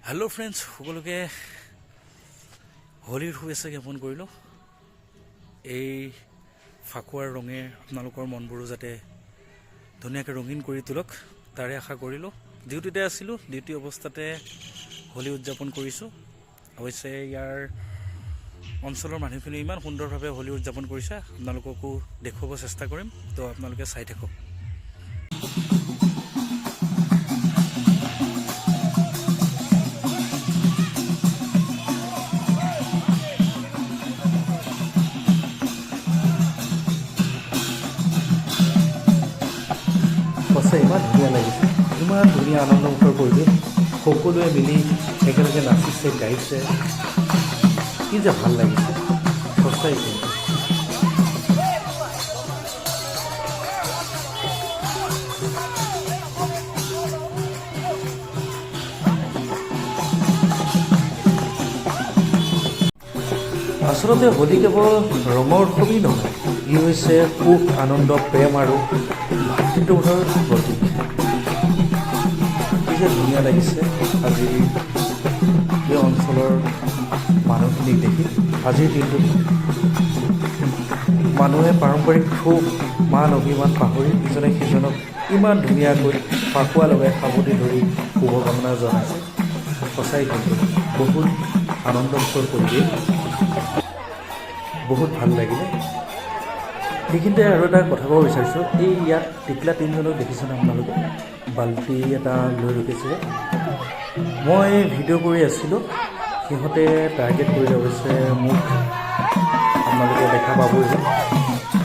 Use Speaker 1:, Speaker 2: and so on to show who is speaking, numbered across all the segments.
Speaker 1: Hello friends সকলোকে হোলিৰ শুভেচ্ছা জ্ঞাপন কৰিলোঁ। এই ফাকুৱাৰ ৰঙে আপোনালোকৰ মনবোৰো যাতে ধুনীয়াকৈ ৰঙীন কৰি তোলক তাৰে আশা কৰিলোঁ। ডিউটিতে আছিলোঁ, ডিউটি অৱস্থাতে হোলী উদযাপন কৰিছোঁ। অৱশ্যে ইয়াৰ অঞ্চলৰ মানুহখিনি ইমান সুন্দৰভাৱে হোলী উদযাপন কৰিছে, আপোনালোককো দেখুৱাব চেষ্টা কৰিম। তো আপোনালোকে চাই থাকক। সঁচাই ইমান ধুনীয়া লাগিছে, ইমান ধুনীয়া আনন্দমুখৰ পৰিৱেশ। সকলোৱে মিলি একেলগে নাচিছে, গাইছে, কি যে ভাল লাগিছে সঁচাই। কিন্তু আচলতে হোলী কেৱল ৰঙৰ উৎসৱেই নহয়, ই হৈছে সুখ, আনন্দ, প্ৰেম আৰু ভাতৃত্ববোধৰ প্ৰতীক। কি যে ধুনীয়া লাগিছে আজি এই অঞ্চলৰ মানুহখিনিক দেখি। আজিৰ দিনটোত মানুহে পাৰম্পৰিক সুখ, মান অভিমান পাহৰি ইজনে সিজনক ইমান ধুনীয়াকৈ ফাকুৱা লগাই সাৱটি ধৰি শুভকামনা জনাইছে। সঁচাই কিন্তু বহুত আনন্দমুখৰ পৰিৱেশ, বহুত ভাল লাগিলে। সেইখিনিতে আৰু এটা কথা ক'ব বিচাৰিছোঁ, এই ইয়াত টিকলা তিনিজনক দেখিছেনে আপোনালোকে? বাল্টি এটা লৈ ৰখিছে। মই ভিডিঅ' কৰি আছিলোঁ, সিহঁতে টাৰ্গেট কৰিলে। অৱশ্যে মোক আপোনালোকে দেখা পাবই।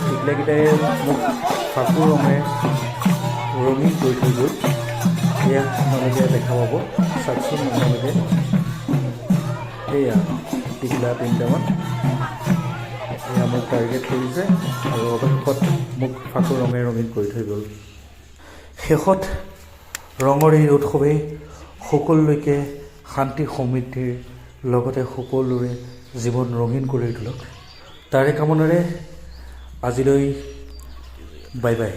Speaker 1: টিকলাকেইটাই মোক ফাকুৰ ৰঙে ৰঙীন কৰি থৈ গ'ল। ইয়াক আপোনালোকে দেখা পাব, চাওকচোন আপোনালোকে। এয়া টিকলা তিনিটামান এয়া মোক টাৰ্গেট কৰিছে আৰু অৱশেষত মোক ফাকুৰ ৰঙে ৰঙীন কৰি থৈ গ'ল। শেষত ৰঙৰ এই উৎসৱেই সকলোলৈকে শান্তি সমৃদ্ধিৰ লগতে সকলোৰে জীৱন ৰঙীন কৰি তোলক, তাৰে কামনাৰে আজিলৈ বাই বাই।